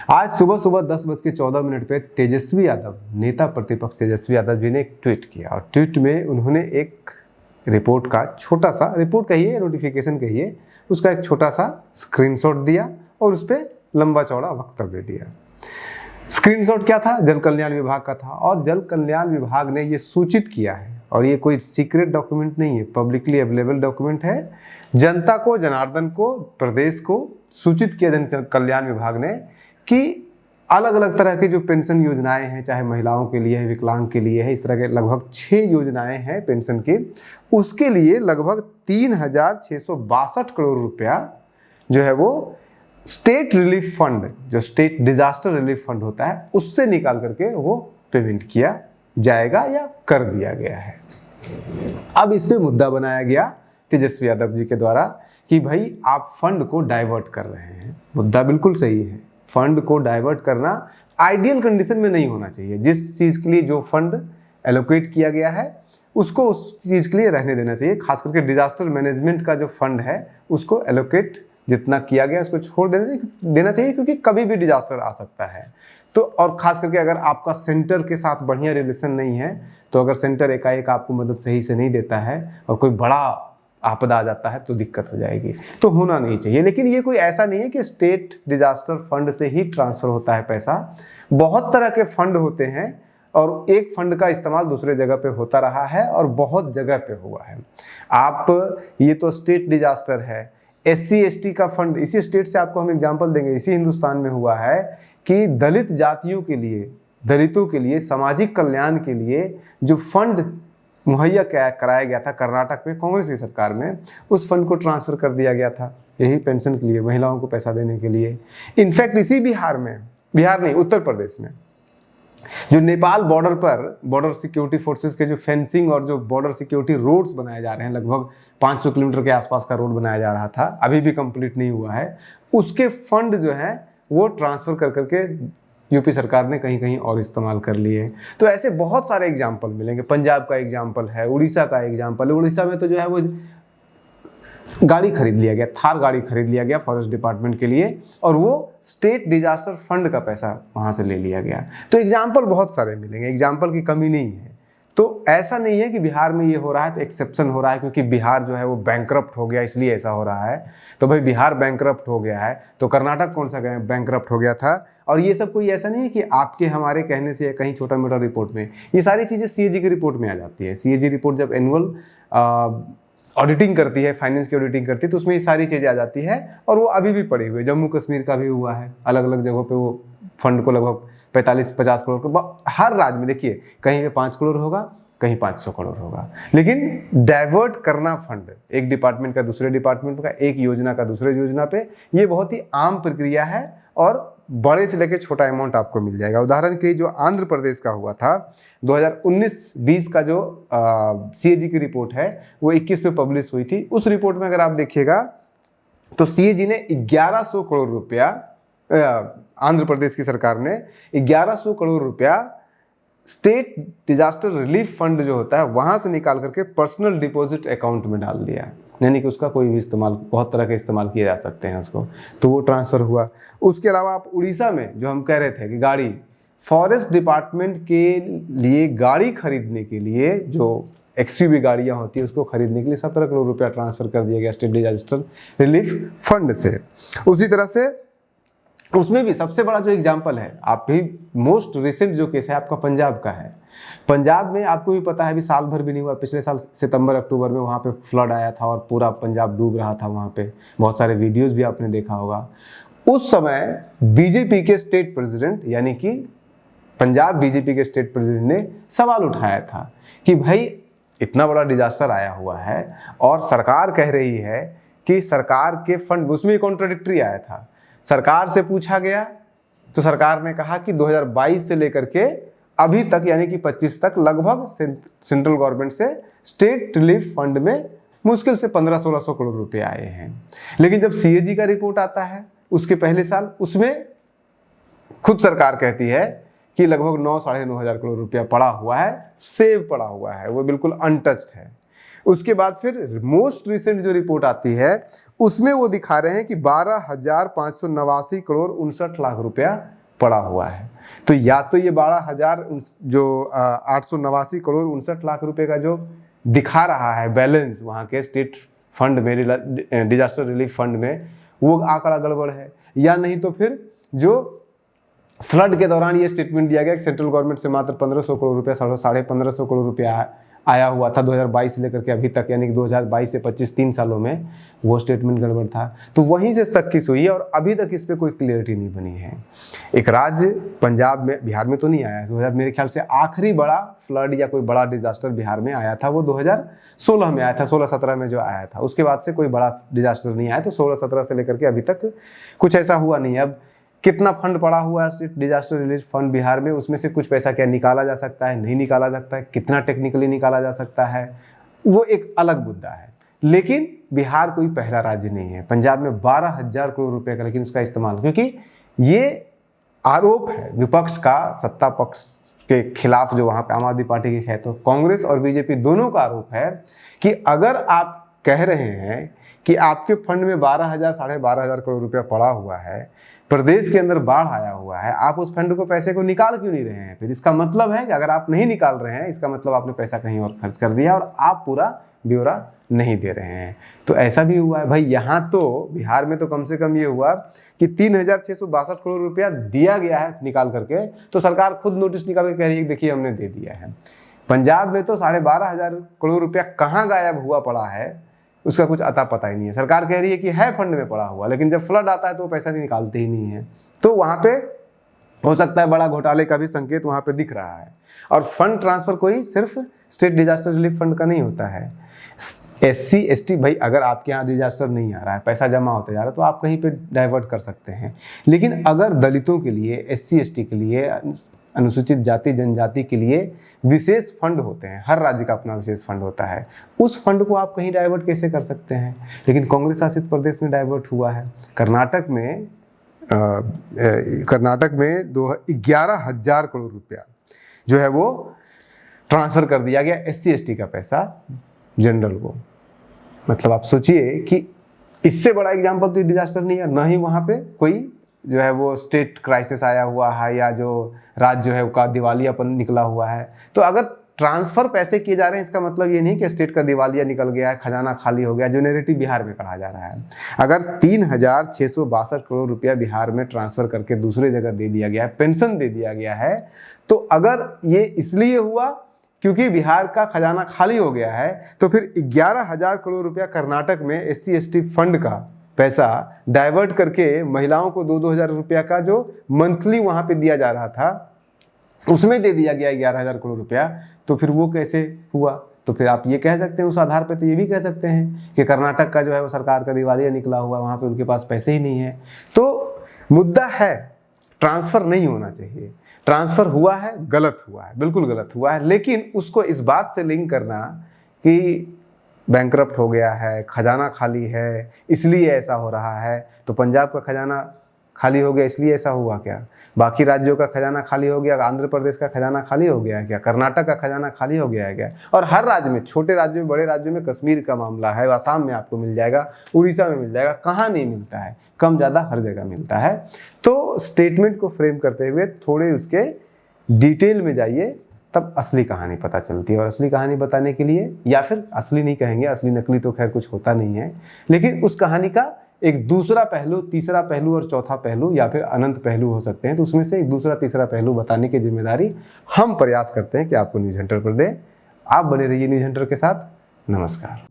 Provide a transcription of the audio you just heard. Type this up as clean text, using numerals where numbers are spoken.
आज सुबह सुबह 10:14 पे तेजस्वी यादव, नेता प्रतिपक्ष तेजस्वी यादव जी ने एक ट्वीट किया और ट्वीट में उन्होंने एक रिपोर्ट का छोटा सा, रिपोर्ट कहिए नोटिफिकेशन कहिए, उसका एक छोटा सा स्क्रीनशॉट दिया और उस पर लंबा चौड़ा वक्तव्य दिया। स्क्रीनशॉट क्या था? जल कल्याण विभाग का था और जल कल्याण विभाग ने ये सूचित किया है, और ये कोई सीक्रेट डॉक्यूमेंट नहीं है, पब्लिकली अवेलेबल डॉक्यूमेंट है। जनता को, जनार्दन को, प्रदेश को सूचित किया जन कल्याण विभाग ने कि अलग अलग तरह की जो पेंशन योजनाएं हैं, चाहे महिलाओं के लिए है, विकलांग के लिए है, इस तरह के लगभग 6 योजनाएं हैं पेंशन की, उसके लिए लगभग 3,662 करोड़ रुपया जो है वो स्टेट रिलीफ फंड, जो स्टेट डिजास्टर रिलीफ फंड होता है, उससे निकाल करके वो पेमेंट किया जाएगा या कर दिया गया है। अब इस पे मुद्दा बनाया गया तेजस्वी यादव जी के द्वारा कि भाई आप फंड को डाइवर्ट कर रहे हैं। मुद्दा बिल्कुल सही है, फंड को डाइवर्ट करना आइडियल कंडीशन में नहीं होना चाहिए। जिस चीज़ के लिए जो फंड एलोकेट किया गया है उसको उस चीज़ के लिए रहने देना चाहिए। खास करके डिजास्टर मैनेजमेंट का जो फंड है उसको एलोकेट जितना किया गया उसको छोड़ देना चाहिए, क्योंकि कभी भी डिजास्टर आ सकता है। तो और खास करके अगर आपका सेंटर के साथ बढ़िया रिलेशन नहीं है, तो अगर सेंटर एकाएक आपको मदद सही से नहीं देता है और कोई बड़ा आपदा आ जाता है तो दिक्कत हो जाएगी, तो होना नहीं चाहिए। लेकिन ये कोई ऐसा नहीं है कि स्टेट डिजास्टर फंड से ही ट्रांसफर होता है पैसा। बहुत तरह के फंड होते हैं और एक फंड का इस्तेमाल दूसरे जगह पे होता रहा है और बहुत जगह पे हुआ है। आप ये तो स्टेट डिजास्टर है, SC ST का फंड, इसी स्टेट से आपको हम एग्जाम्पल देंगे, इसी हिंदुस्तान में हुआ है कि दलित जातियों के लिए, दलितों के लिए, सामाजिक कल्याण के लिए जो फंड मुहैया कराया गया था कर्नाटक में कांग्रेस की सरकार में, उस फंड को ट्रांसफर कर दिया गया था यही पेंशन के लिए, महिलाओं को पैसा देने के लिए। इनफैक्ट इसी बिहार में, बिहार नहीं उत्तर प्रदेश में, जो नेपाल बॉर्डर पर बॉर्डर सिक्योरिटी फोर्सेस के जो फेंसिंग और जो बॉर्डर सिक्योरिटी रोड्स बनाए जा रहे हैं, लगभग 500 किलोमीटर के आसपास का रोड बनाया जा रहा था, अभी भी कंप्लीट नहीं हुआ है, उसके फंड जो है वो ट्रांसफर कर करके यूपी सरकार ने कहीं कहीं और इस्तेमाल कर लिए। तो ऐसे बहुत सारे एग्जाम्पल मिलेंगे। पंजाब का एग्जाम्पल है, उड़ीसा का एग्जाम्पल है। उड़ीसा में तो जो है वो गाड़ी खरीद लिया गया, थार गाड़ी खरीद लिया गया फॉरेस्ट डिपार्टमेंट के लिए, और वो स्टेट डिजास्टर फंड का पैसा वहां से ले लिया गया। तो एग्जाम्पल बहुत सारे मिलेंगे, एग्जाम्पल की कमी नहीं है। तो ऐसा नहीं है कि बिहार में ये हो रहा है तो एक्सेप्शन हो रहा है क्योंकि बिहार जो है वो बैंकरप्ट हो गया इसलिए ऐसा हो रहा है। तो भाई बिहार बैंकरप्ट हो गया है तो कर्नाटक कौन सा बैंकरप्ट हो गया था? और ये सब कोई ऐसा नहीं है कि आपके हमारे कहने से या कहीं छोटा मोटा रिपोर्ट में, ये सारी चीज़ें CAG की रिपोर्ट में आ जाती है। CAG रिपोर्ट जब एनुअल ऑडिटिंग करती है, फाइनेंस की ऑडिटिंग करती है, तो उसमें ये सारी चीज़ें आ जाती है। और वो अभी भी पड़ी हुई है, जम्मू कश्मीर का भी हुआ है, अलग अलग जगहों पे वो फंड को लगभग 45-50 करोड़ हर राज्य में, देखिए कहीं पे 5 करोड़ होगा, कहीं 500 करोड़ होगा। लेकिन डाइवर्ट करना फंड एक डिपार्टमेंट का दूसरे डिपार्टमेंट का, एक योजना का दूसरे योजना पे, ये बहुत ही आम प्रक्रिया है और बड़े से लेकर छोटा अमाउंट आपको मिल जाएगा। उदाहरण के जो आंध्र प्रदेश का हुआ था 2019-20 का जो CAG की रिपोर्ट है वो 21 में पब्लिश हुई थी। उस रिपोर्ट में अगर आप देखिएगा तो CAG ने 1100 करोड़ रुपया, आंध्र प्रदेश की सरकार ने 1100 करोड़ रुपया स्टेट डिजास्टर रिलीफ फंड जो होता है वहां से निकाल करके पर्सनल डिपॉजिट अकाउंट में डाल दिया, यानी कि उसका कोई भी इस्तेमाल, बहुत तरह के इस्तेमाल किए जा सकते हैं उसको, तो वो ट्रांसफर हुआ। उसके अलावा आप उड़ीसा में जो हम कह रहे थे कि गाड़ी, फॉरेस्ट डिपार्टमेंट के लिए गाड़ी खरीदने के लिए जो XUV गाड़ियां होती है उसको खरीदने के लिए 17 करोड़ रुपया ट्रांसफर कर दिया गया स्टेट डिजास्टर रिलीफ फंड से। उसी तरह से उसमें भी सबसे बड़ा जो एग्जाम्पल है, आप भी मोस्ट रिसेंट जो केस है आपका पंजाब का है। पंजाब में आपको भी पता है अभी साल भर भी नहीं हुआ, पिछले साल सितंबर-अक्टूबर में वहाँ पे फ्लड आया था और पूरा पंजाब डूब रहा था। वहाँ पे बहुत सारे वीडियोस भी आपने देखा होगा। उस समय बीजेपी के स्टेट प्रेसिडेंट, यानी कि पंजाब बीजेपी के स्टेट प्रेसिडेंट ने सवाल उठाया था कि भाई इतना बड़ा डिजास्टर आया हुआ है और सरकार कह रही है कि सरकार के फंड, उसमें कॉन्ट्राडिक्टरी आया था। सरकार से पूछा गया तो सरकार ने कहा कि 2022 से लेकर के अभी तक यानी कि 25 तक लगभग सेंट्रल गवर्नमेंट से स्टेट रिलीफ फंड में मुश्किल से 1500-1600 करोड़ रुपए आए हैं। लेकिन जब CAG का रिपोर्ट आता है उसके पहले साल, उसमें खुद सरकार कहती है कि लगभग 9-9.5 हजार करोड़ रुपया पड़ा हुआ है, सेव पड़ा हुआ है, वो बिल्कुल अनटच्ड है। उसके बाद फिर मोस्ट रिसेंट जो रिपोर्ट आती है उसमें वो दिखा रहे हैं कि 12,589 करोड़ 59 लाख रुपया पड़ा हुआ है। तो या तो ये 12,000 जो 889 करोड़ 59 लाख रुपए का जो दिखा रहा है बैलेंस वहाँ के स्टेट फंड में, डिजास्टर रिलीफ फंड में, वो आंकड़ा गड़बड़ है, या नहीं तो फिर जो फ्लड के दौरान ये स्टेटमेंट दिया गया कि सेंट्रल गवर्नमेंट से मात्र 1500 करोड़ रुपया, 1550 करोड़ रुपया आया हुआ था 2022 से लेकर के अभी तक, यानी कि 2022 से 25 3 सालों में, वो स्टेटमेंट गड़बड़ था। तो वहीं से शक की सुई है और अभी तक इस पर कोई क्लियरिटी नहीं बनी है। एक राज्य पंजाब में, बिहार में तो नहीं आया, 2000 मेरे ख्याल से आखिरी बड़ा फ्लड या कोई बड़ा डिजास्टर बिहार में आया था वो 2016 में आया था, 16-17 में जो आया था, उसके बाद से कोई बड़ा डिजास्टर नहीं आया। तो 16-17 से लेकर के अभी तक कुछ ऐसा हुआ नहीं है। अब कितना फंड पड़ा हुआ है डिजास्टर रिलीफ फंड बिहार में, उसमें से कुछ पैसा क्या निकाला जा सकता है, नहीं निकाला जा सकता है, कितना टेक्निकली निकाला जा सकता है, वो एक अलग मुद्दा है। लेकिन बिहार कोई पहला राज्य नहीं है। पंजाब में 12,000 करोड़ रुपए का, लेकिन उसका इस्तेमाल, क्योंकि ये आरोप है विपक्ष का सत्ता पक्ष के खिलाफ, जो वहां पे आम आदमी पार्टी के है, तो कांग्रेस और बीजेपी दोनों का आरोप है कि अगर आप कह रहे हैं कि आपके फंड में 12,000 साढ़े 12,000 करोड़ रुपया पड़ा हुआ है, प्रदेश के अंदर बाढ़ आया हुआ है, आप उस फंड को पैसे को निकाल क्यों नहीं रहे हैं? फिर इसका मतलब है कि अगर आप नहीं निकाल रहे हैं, इसका मतलब आपने पैसा कहीं और खर्च कर दिया और आप पूरा ब्यौरा नहीं दे रहे हैं। तो ऐसा भी हुआ है भाई। यहाँ तो बिहार में तो कम से कम ये हुआ कि 3,662 करोड़ रुपया दिया गया है निकाल करके, तो सरकार खुद नोटिस निकाल के कह रही है देखिए हमने दे दिया है। पंजाब में तो 12,500 करोड़ रुपया कहाँ गायब हुआ पड़ा है, उसका कुछ अता पता ही नहीं है। सरकार कह रही है कि है फंड में पड़ा हुआ, लेकिन जब फ्लड आता है तो वो पैसा नहीं निकालते ही नहीं है। तो वहाँ पे हो सकता है बड़ा घोटाले का भी संकेत वहाँ पे दिख रहा है। और फंड ट्रांसफर कोई सिर्फ स्टेट डिजास्टर रिलीफ फंड का नहीं होता है। SC ST, भाई अगर आपके यहाँ डिजास्टर नहीं आ रहा है, पैसा जमा होता जा रहा है, तो आप कहीं पे डाइवर्ट कर सकते हैं। लेकिन अगर दलितों के लिए, SC ST के लिए, अनुसूचित जाति जनजाति के लिए विशेष फंड होते हैं, हर राज्य का अपना विशेष फंड होता है, उस फंड को आप कहीं डाइवर्ट कैसे कर सकते हैं? लेकिन कांग्रेस शासित प्रदेश में डाइवर्ट हुआ है। कर्नाटक में 11,000 करोड़ रुपया जो है वो ट्रांसफर कर दिया गया SC ST का पैसा जनरल को। मतलब आप सोचिए कि इससे बड़ा एग्जाम्पल तो डिजास्टर नहीं है, ना ही वहाँ पे कोई जो है वो स्टेट क्राइसिस आया हुआ है या जो राज्य जो है उसका दिवालियापन निकला हुआ है। तो अगर ट्रांसफर पैसे किए जा रहे हैं, इसका मतलब ये नहीं कि स्टेट का दिवालिया निकल गया है, खजाना खाली हो गया, जो नैरेटिव बिहार में कहा जा रहा है। अगर 3,662 करोड़ रुपया बिहार में ट्रांसफर करके दूसरे जगह दे दिया गया है, पेंशन दे दिया गया है, तो अगर ये इसलिए हुआ क्योंकि बिहार का खजाना खाली हो गया है, तो फिर 11,000 करोड़ रुपया कर्नाटक में SC ST फंड का पैसा डाइवर्ट करके महिलाओं को 2-2 हज़ार रुपया का जो मंथली वहां पे दिया जा रहा था, उसमें दे दिया गया 11,000 करोड़ रुपया। तो फिर वो कैसे हुआ? तो फिर आप ये कह सकते हैं उस आधार पे, तो ये भी कह सकते हैं कि कर्नाटक का जो है वो सरकार का दिवालिया निकला हुआ, वहां पे उनके पास पैसे ही नहीं है। तो मुद्दा है ट्रांसफर नहीं होना चाहिए। ट्रांसफर हुआ है, गलत हुआ है, बिल्कुल गलत हुआ है, लेकिन उसको इस बात से लिंक करना कि बैंकरप्ट हो गया है, खजाना खाली है, इसलिए ऐसा हो रहा है, तो पंजाब का खजाना खाली हो गया इसलिए ऐसा हुआ क्या? बाकी राज्यों का खजाना खाली हो गया, आंध्र प्रदेश का खजाना खाली हो गया है क्या? कर्नाटक का खजाना खाली हो गया है क्या? और हर राज्य में, छोटे राज्यों में, बड़े राज्यों में, कश्मीर का मामला है, आसाम में आपको मिल जाएगा, उड़ीसा में मिल जाएगा, कहाँ नहीं मिलता है? कम ज़्यादा हर जगह मिलता है। तो स्टेटमेंट को फ्रेम करते हुए थोड़े उसके डिटेल में जाइए, तब असली कहानी पता चलती है। और असली कहानी बताने के लिए, या फिर असली नहीं कहेंगे, असली नकली तो खैर कुछ होता नहीं है, लेकिन उस कहानी का एक दूसरा पहलू, तीसरा पहलू और चौथा पहलू, या फिर अनंत पहलू हो सकते हैं। तो उसमें से एक दूसरा तीसरा पहलू बताने की जिम्मेदारी हम प्रयास करते हैं कि आपको न्यूज़ हंटर पर दें। आप बने रहिए न्यूज़ हंटर के साथ। नमस्कार।